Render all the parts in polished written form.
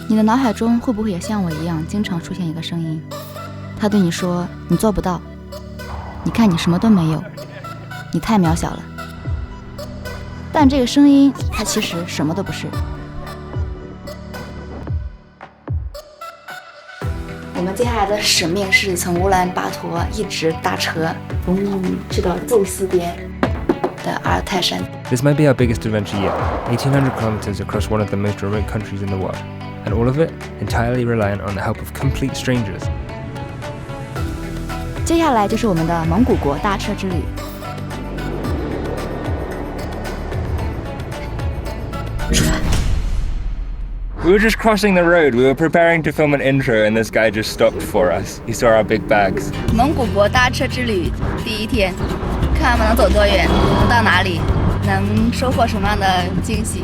你的脑海中会不会也像我一样，经常出现一个声音，他对你说你做不到，你看你什么都没有，你太渺小了。但这个声音它其实什么都不是。我们接下来的使命是从乌兰巴托一直搭车去到宙斯边的阿尔泰山。 This might be our biggest adventure yet, 1,800 kilometers across one of the most remote countries in the world, and all of it entirely reliant on the help of complete strangers. 接下来就是我们的蒙古国搭车之旅。出发。 We were just crossing the road. We were preparing to film an intro, and this guy just stopped for us. He saw our big bags. 蒙古国搭车之旅第一天，看我们能走多远，能到哪里，能收获什么样的惊喜。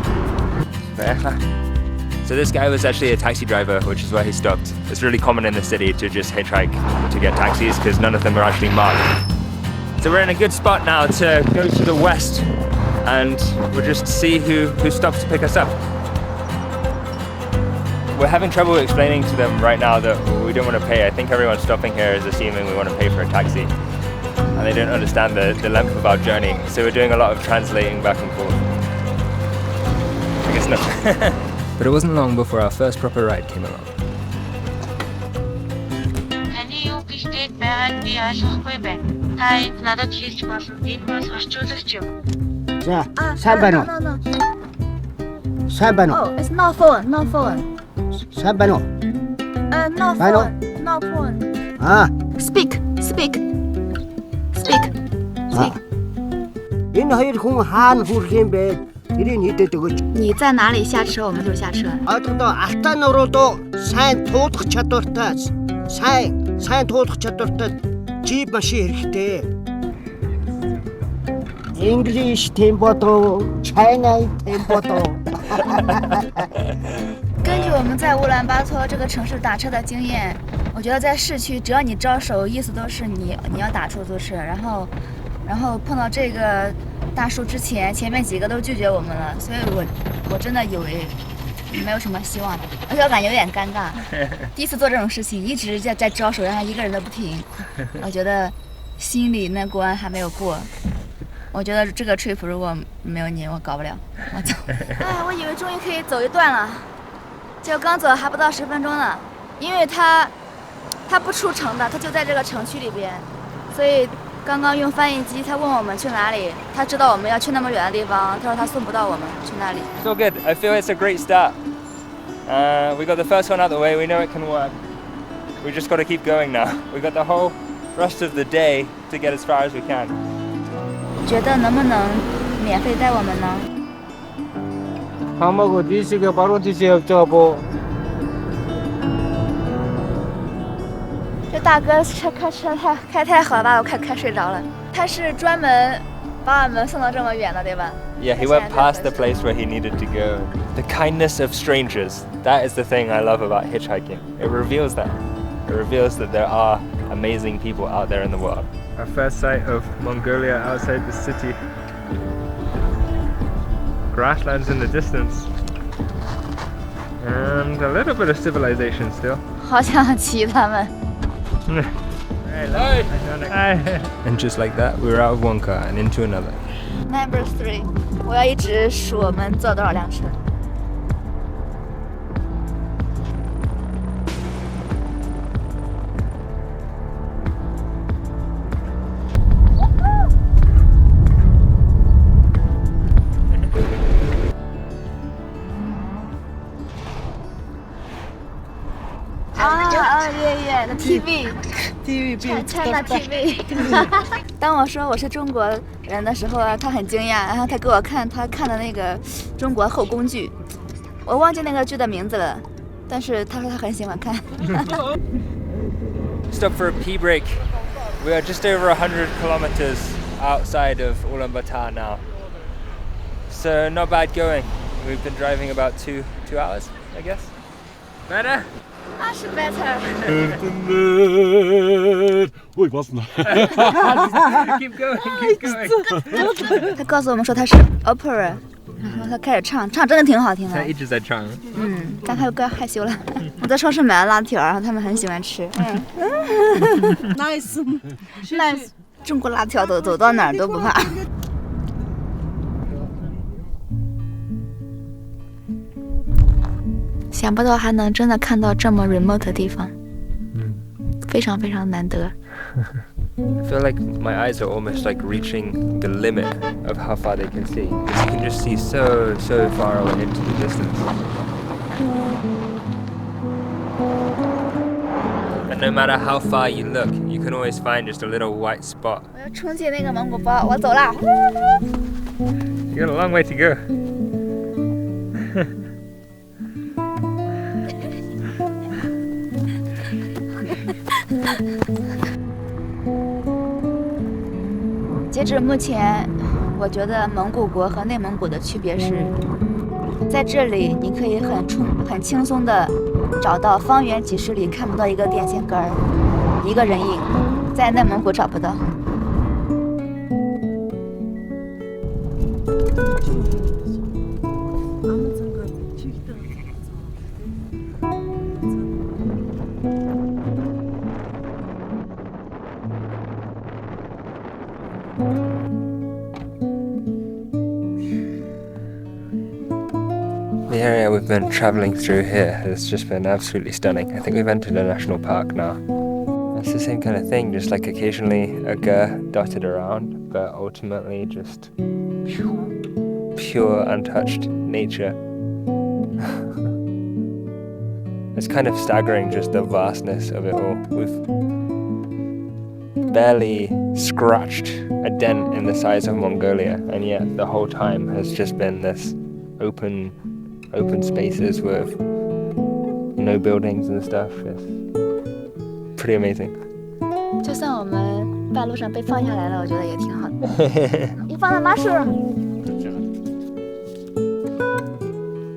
So this guy was actually a taxi driver, which is why he stopped. It's really common in the city to just hitchhike to get taxis because none of them are actually marked. So we're in a good spot now to go to the west, and we'll just see who stops to pick us up. We're having trouble explaining to them right now that we don't want to pay. I think everyone stopping here is assuming we want to pay for a taxi, and they don't understand the length of our journey. So we're doing a lot of translating back and forth. I guess not. But it wasn't long before our first proper ride came along. Oh, it's not phone, not phone. No phone, no phone. Speak. Энэ хоёр хүн хаана хүрэх юм бэ? Тэрийг хийдэд өгөөч. 你在哪里下车，我们就下车。 Одоо алтан нуруу сайн туулах чадвартай, сайн туулах чадвартай джип машин хэрэгтэй. English tempo to, China tempo to. 根据我们在乌兰巴托这个城市打车的经验，我觉得在市区，只要你招手，意思都是你要打出租车，然后碰到这个大叔之前，前面几个都拒绝我们了，所以我真的以为没有什么希望的，而且我感觉有点尴尬，第一次做这种事情，一直在招手，让他一个人都不停，我觉得心里那关还没有过。我觉得这个 trip 如果没有你，我搞不了，我走。哎，我以为终于可以走一段了，结果刚走还不到10分钟呢，因为他不出城的，他就在这个城区里边，所以刚刚用翻译机，他问我们去哪里，他知道我们要去那么远的地方，他说他送不到我们去那里。It's all good. I feel it's a great start. We got the first one out of the way. We know it can work. We just got to keep going now. We got the whole rest of the day to get as far as we can. 觉得能不能免费带我们呢？ 밥먹고 4시간 바로 드세요, 저보. 这大哥开车开太好了，把我开睡着了。他是专门把我们送到这么远的，对吧？ Yeah, he went past the place where he needed to go. The kindness of strangers. That is the thing I love about hitchhiking. It reveals that. It reveals that there are amazing people out there in the world. Our first sight of Mongolia outside the city. Grasslands in the distance. And a little bit of civilization still. 好想骑他们。 And just like that, we were out of one car and into another. Number 3， 我要一直数我们坐多少辆车。the TV，China TV。当我说我是中国人的时候，他很惊讶，然后他给我看他看的那个中国后宫剧，我忘记那个剧的名字了，但是他说他很喜欢看。Stop for a pee break. We are just over 100 kilometers outside of Ulaanbaatar now. So not bad going. We've been driving about two hours, I guess. Better? Much better. Ой, классно. Keep going, keep going. 他告诉我们说他是 opera 然后他开始唱，真的挺好听的。他一直在唱。但他又怪害羞了。我在超市买了辣条，然后他们很喜欢吃。Nice， 中国辣条走到哪儿都不怕。想不到还能真的看到这么 remote 的地方，非常非常难得。I feel like my eyes are almost like reaching the limit of how far they can see. You can just see so far away into the distance. And no matter how far you look, you can always find just a little white spot. 我要冲进那个蒙古包，我走啦。You got a long way to go. 截止目前，我觉得蒙古国和内蒙古的区别是，在这里你可以很轻松的找到方圆几十里看不到一个电线杆儿、一个人影，在内蒙古找不到。The area we've been travelling through here has just been absolutely stunning. I think we've entered a national park now. It's the same kind of thing, just like occasionally a gur dotted around, but ultimately just pure untouched nature. It's kind of staggering, just the vastness of it all. We've barely scratched a dent in the size of Mongolia, and yet the whole time has just been this open spaces with no buildings and stuff. It's pretty amazing. 就算我们半路上被放下来了，我觉得也挺好的。你放的 mushroom，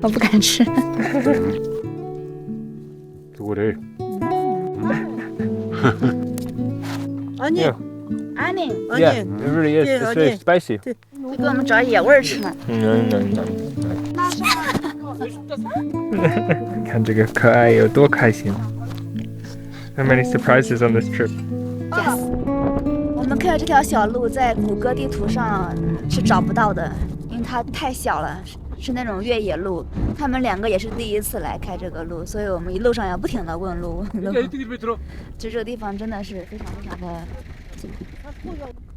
我不敢吃。Good. Onion， Onion， Yeah, it really is. It's very spicy. 会给我们找野味儿吃呢。看这个可爱有多开心。How many surprises on this trip? Yes， 我们开的这条小路在谷歌地图上是找不到的，因为它太小了，是那种越野路。他们两个也是第一次来开这个路，所以我们一路上要不停的问路。就这个地方真的是非常非常的，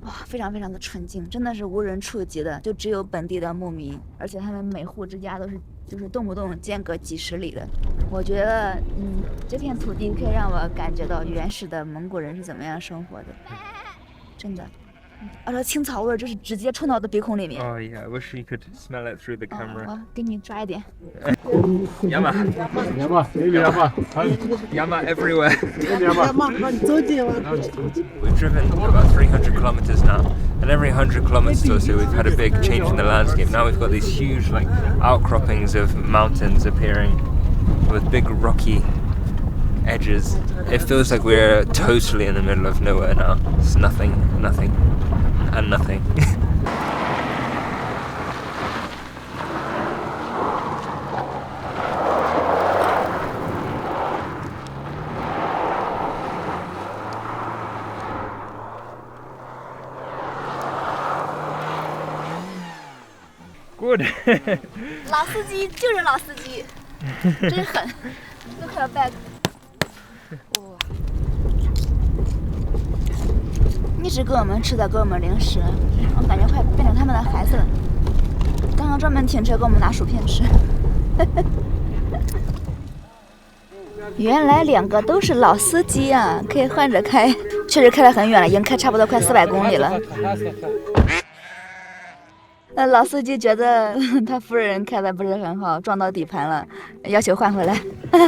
哇，非常非常的纯净，真的是无人触及的，就只有本地的牧民，而且他们每户之家都是就是动不动间隔几十里的。我觉得，这片土地可以让我感觉到原始的蒙古人是怎么样生活的，真的。而且青草味儿就是直接冲到我的鼻孔里面。 Oh yeah, I wish you could smell it through the 我 camera. 给你抓一点。 Yama everywhere. We've driven about 300 kilometers now, and every 100 kilometers or so we've had a big change in the landscape. Now we've got these huge like outcroppings of mountains appearing with big rocky edges. It feels like we're totally in the middle of nowhere now. It's nothing, and nothing. Good. 老司机就是老司机，真狠。Look at bag。哇！一直给我们吃的，给我们零食，我感觉快变成他们的孩子了。刚刚专门停车给我们拿薯片吃。原来两个都是老司机啊，可以换着开。确实开得很远了，已经开差不多快400公里了。老司机觉得他夫人开的不是很好，撞到底盘了，要求换回来。哎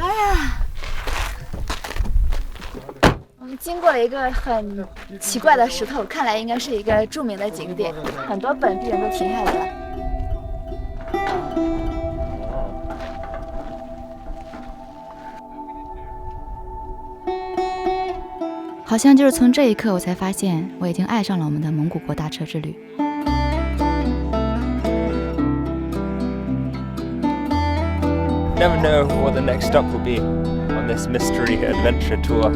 呀，我们经过了一个很奇怪的石头，看来应该是一个著名的景点，很多本地人都停下来了。好像就是从这一刻，我才发现我已经爱上了我们的蒙古国大车之旅。never know what the next stop will be on this mystery adventure tour.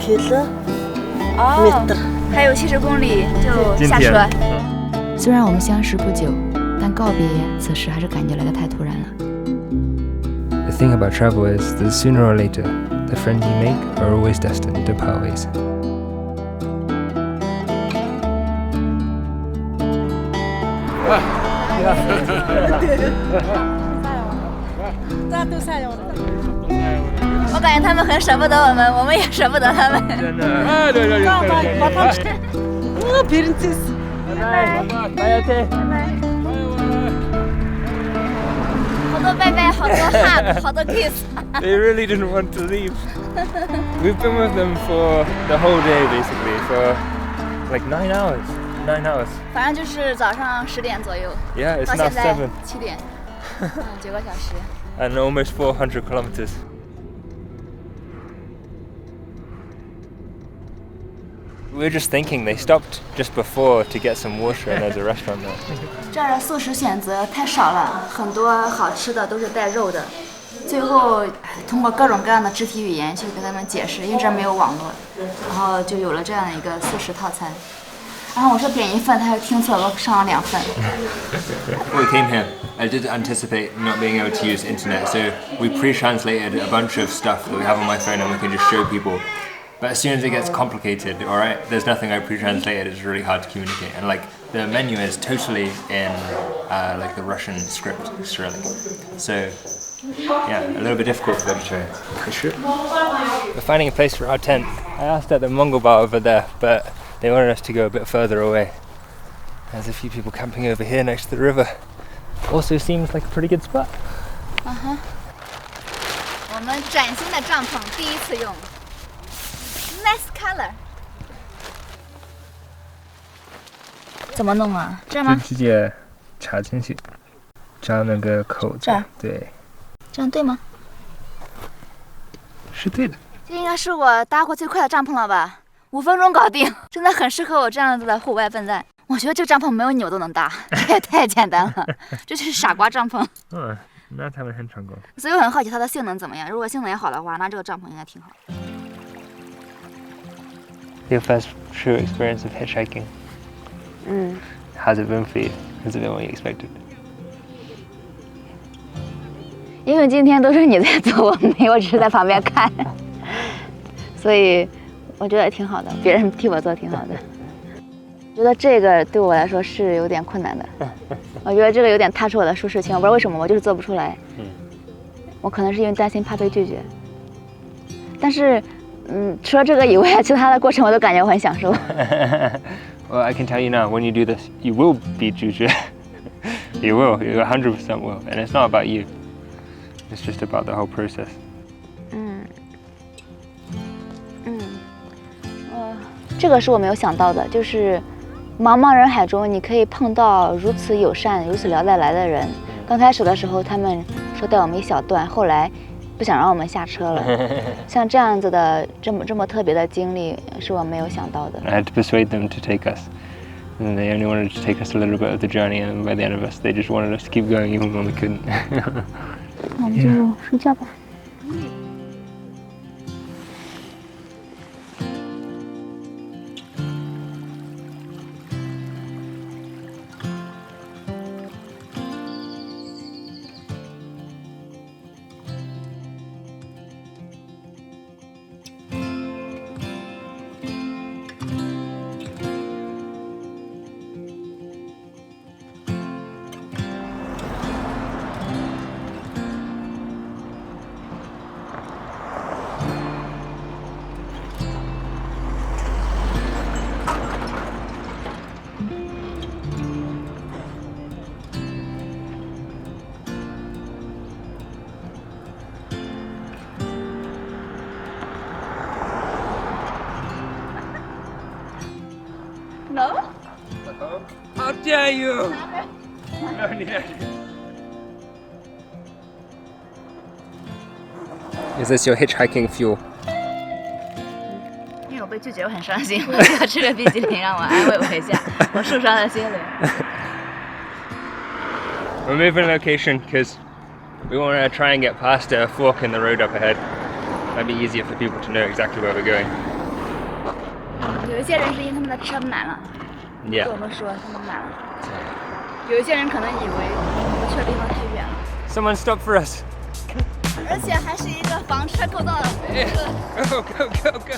km 还有70公里就下车。虽然我们相识不久，但告别此时还是感觉来得太突然了。The thing about travel is that sooner or later, the friends you make are always destined to part ways. 我感觉他们很舍不得我们，我们也舍不得他们。真的。Prinses. 好多拜拜，好多 hug， 好多 kiss。 They really didn't want to leave. We've been with them for the whole day, basically, for like 9 hours. 9 hours. 反正就是早上10点左右， Yeah, it's 到 now 现在7. 7点，9个小时。 And almost 400 kilometers. We were just thinking they stopped just before to get some water and there's a restaurant there. 这儿的素食选择太少了，很多好吃的都是带肉的。最后通过各种各样的肢体语言去跟他们解释，因为这儿没有网络，然后就有了这样的一个素食套餐。然后我说点1份，他又听错了，我上了2份。 When we came here, I did anticipate not being able to use internet, so we pre-translated a bunch of stuff that we have on my phone and we can just show people. But as soon as it gets complicated, alright, there's nothing I pre-translated, it's really hard to communicate. And like, the menu is totally in like the Russian script, Cyrillic. So, yeah, a little bit difficult for vegetarians. We're finding a place for our tent. I asked at the Mongol bar over there, but they wanted us to go a bit further away. There's a few people camping over here next to the river. Also seems like a pretty good spot. 我们崭新的帐篷第一次用 ，nice color。怎么弄啊？这样吗？直接插进去，找那个口子。这儿。对，这样对吗？是对的。这应该是我搭过最快的帐篷了吧？5分钟搞定，真的很适合我这样子的户外笨蛋。我觉得这个帐篷没有扭都能搭，这也太简单了，这就是傻瓜帐篷。嗯，那他们很成功。所以我很好奇它的性能怎么样。如果性能也好的话，那这个帐篷应该挺好。Your first true experience of hitchhiking? How's it been for you? Has it been what you expected? 因为今天都是你在做，我没有，只是在旁边看，所以我觉得挺好的，别人替我做挺好的。我觉得这个对我来说是有点困难的，我觉得这个有点踏出我的舒适圈，我不知道为什么，我就是做不出来。我可能是因为担心怕被拒绝，但是，除了这个以外，其他的过程我都感觉我很享受。Well, I can tell you now, when you do this, you will be jujie. You will, you 100% will. And it's not about you. It's just about the whole process. 这个是我没有想到的，就是茫茫人海中，你可以碰到如此友善、如此聊得来的人。刚开始的时候，他们说带我们一小段，后来不想让我们下车了。像这样子的这么特别的经历，是我没有想到的。 I had to persuade them to take us. And they only wanted to take us a little bit of the journey, and by the end of us, they just wanted us to keep going even when we couldn't. 那我们就睡觉吧。No? How dare you! Is this your hitchhiking fuel? 因为我被拒绝，我很伤心，我要吃个冰淇淋让我安慰我一下我受伤的心灵。We're moving location because we want to try and get past a fork in the road up ahead. Might be easier for people to know exactly where we're going. 有一些人是因为他们的车满了， Yeah. 跟我们说他们满了。有一些人可能以为我们去的地方太远了， Someone stop for us. 而且还是一个房车构造的。 Go, go, go, go.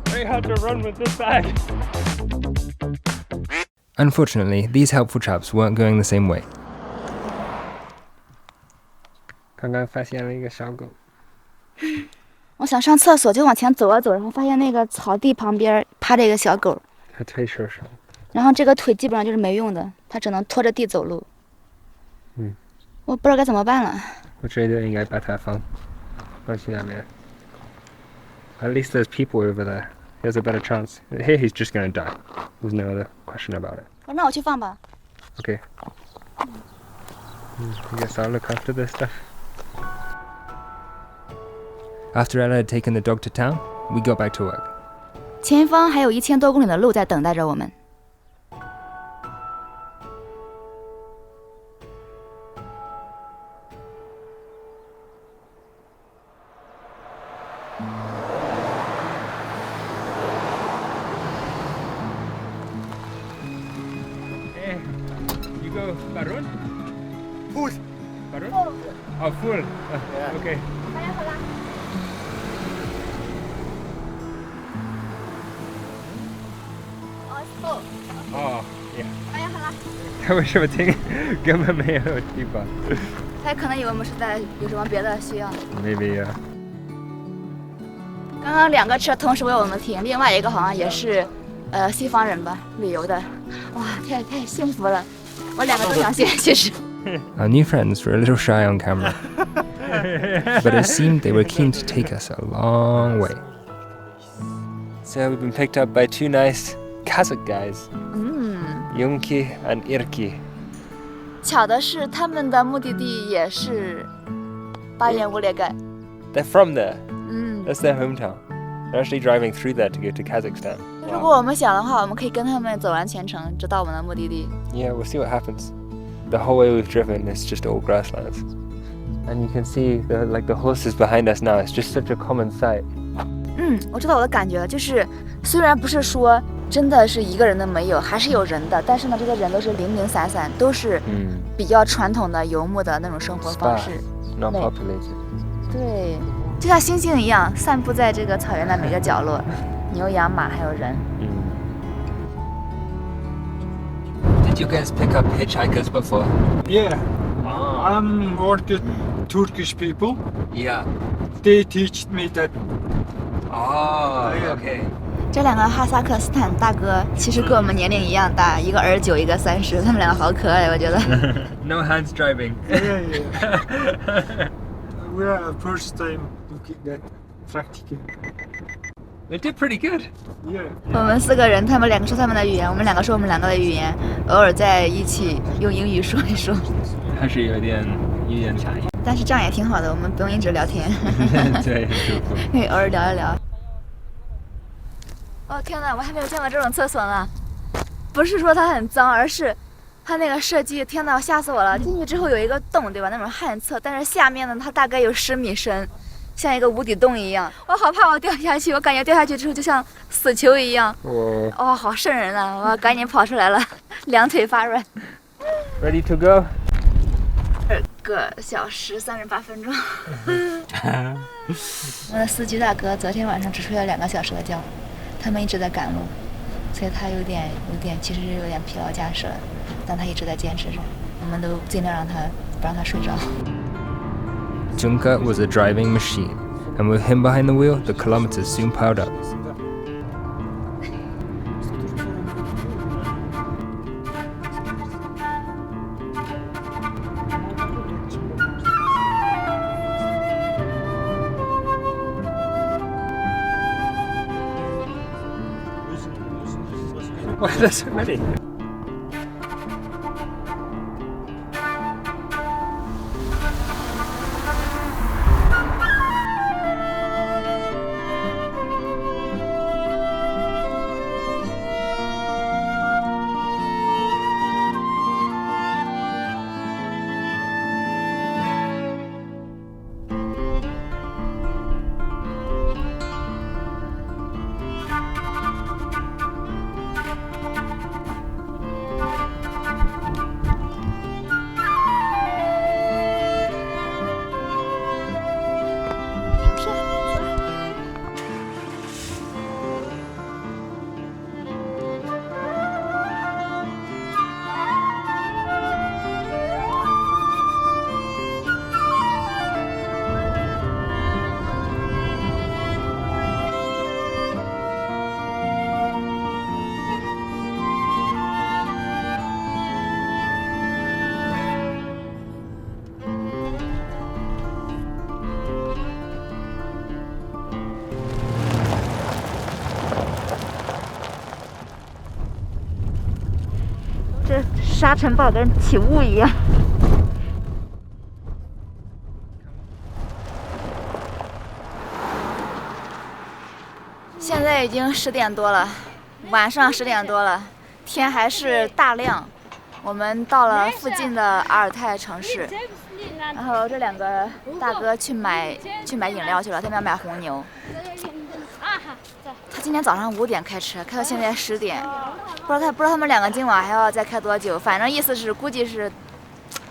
Very hard to run with this bag. Unfortunately, these helpful chaps weren't going the same way. 刚刚发现了一个小狗。我想上厕所，就往前走啊走，然后发现那个草地旁边趴着一个小狗，它腿受伤。然后这个腿基本上就是没用的，它只能拖着地走路。我不知道该怎么办了。我觉得应该把它放去那边。At least there's people over there. He has a better chance. Here he's just gonna die. There's no other question about it. 那我去放吧。 Okay. I guess I'll look after this stuff. After Ella had taken the dog to town, we got back to work. 前方还有1000多公里的路在等待着我们。Hey, you go Barun? Full. Barun? Oh, full. Okay. 哦 ，yeah。哎呀，好了。他为什么停？根本没有地方。他可能以为我们是在有什么别的需要。 Maybe 刚刚2个车同时为我们停，另外一个好像也是，西方人吧，旅游的。哇，太幸福了，我2个都想选，其实。Our new friends were a little shy on camera, but it seemed they were keen to take us a long way. So we've been picked up by 2 nice Kazakh guys, Yunki and Irki. 巧的是，他们的目的地也是巴彦乌列盖。 They're from there. That's their hometown. They're actually driving through there to go to Kazakhstan. 如果我们想的话，我们可以跟他们走完全程，直到我们的目的地。 Yeah, we'll see what happens. The whole way we've driven is just all grasslands. And you can see the horses behind us now. It's just such a common sight. 我知道我的感觉了，就是虽然不是说真的是一个人都没有，还是有人的，但是呢，这些人都是零零散散，都是比较传统的游牧的那种生活方式。 Not populated. 对，就像猩猩一样，散布在这个草原的每个角落，牛羊马还有人。Did you guys pick up hitchhikers before? Yeah, I'm working Turkish people. Yeah. They teach me that. Oh, okay. 这2个哈萨克斯坦大哥其实跟我们年龄一样大，一个29，一个30，他们2个好可爱，我觉得。No hands driving. Yeah. We are first time looking at practical. They did pretty good. Yeah. 我们4个人，他们2个说他们的语言，我们2个说我们2个的语言，偶尔在一起用英语说一说。还是有点语言差异。但是这样也挺好的，我们不用一直聊天。对，很舒服。可以偶尔聊一聊。哦天哪，我还没有见过这种厕所呢！不是说它很脏，而是它那个设计，天哪，吓死我了！进去之后有一个洞，对吧？那种旱厕，但是下面呢，它大概有10米深，像一个无底洞一样。我好怕我掉下去，我感觉掉下去之后就像死球一样。哦，好瘆人啊！我赶紧跑出来了，2腿发软。 Ready to go? 2个小时38分钟。我的司机大哥昨天晚上只睡了2个小时的觉，他们一直在赶路，所以他有点，其实是有点疲劳驾驶了，但他一直在坚持着，我们都尽量不让他睡着。 Junka was a driving machine, and with him behind the wheel, the kilometers soon piled up. Why are there so many? 沙尘暴跟起雾一样。现在已经10点多了，晚上10点多了，天还是大亮。我们到了附近的阿尔泰城市，然后这2个大哥去买饮料去了，他们要买红牛。他今天早上5点开车，开到现在10点，不知道他们2个今晚还要再开多久。反正意思是估计是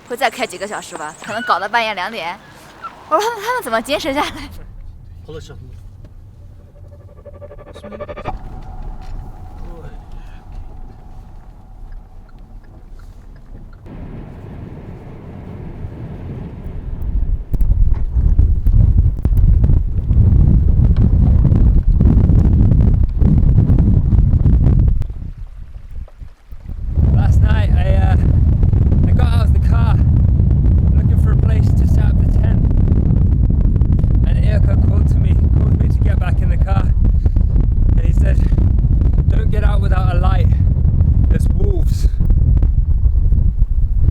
会再开几个小时吧，可能搞到半夜2点。我说他们怎么坚持下来？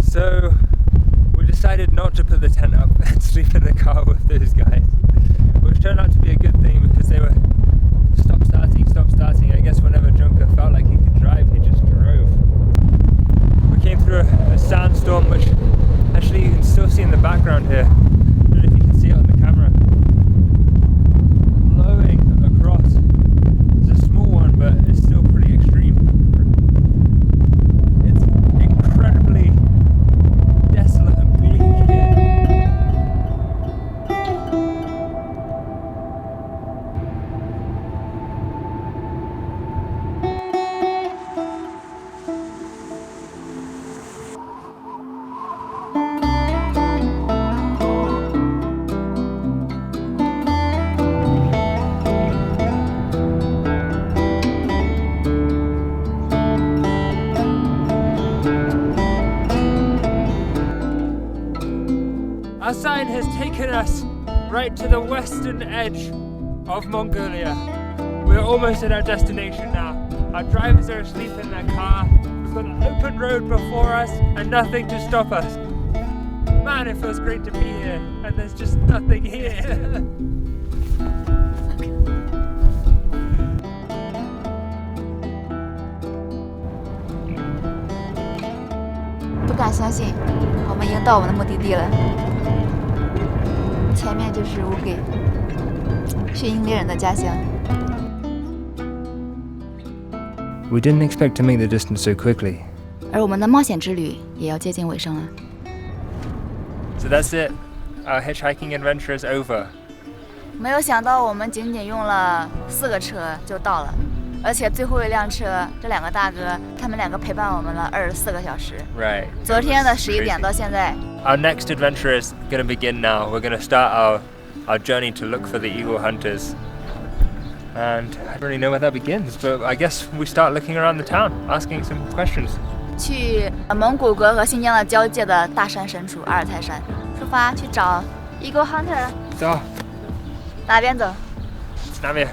So we decided not to put the tent up and sleep in the car with those guys, which turned out to be a good thing because they were stop starting. I guess whenever Junker felt like he could drive, he just drove. We came through a sandstorm, which actually you can still see in the background here. I don't know if you can see it on the camera. Blowing across. It's a small one, but it's still pretty extreme. It's incredibly desolate and bleak here. Our sign has taken us right to the western edge of Mongolia. We're almost at our destination now. Our drivers are asleep in their car. We've got an open road before us and nothing to stop us. Man, it feels great to be here, and there's just nothing here. 不敢相信，我们已经到我们的目的地了。前面就是乌给，驯鹰猎人的家乡。 We didn't expect to make the distance so quickly. 而我们的冒险之旅也要接近尾声了。 So that's it. Our hitchhiking adventure is over. 没有想到我们仅仅用了4个车就到了，而且最后一辆车，这2个大哥，他们2个陪伴我们了24个小时。 Right. 昨天的11点到现在。 Our next adventure is going to begin now. We're going to start our journey to look for the eagle hunters. And I don't really know where that begins, but I guess we start looking around the town, asking some questions. 去蒙古国和新疆的交界的大山深处阿尔泰山，出发去找 eagle hunter。走，哪边走？那边。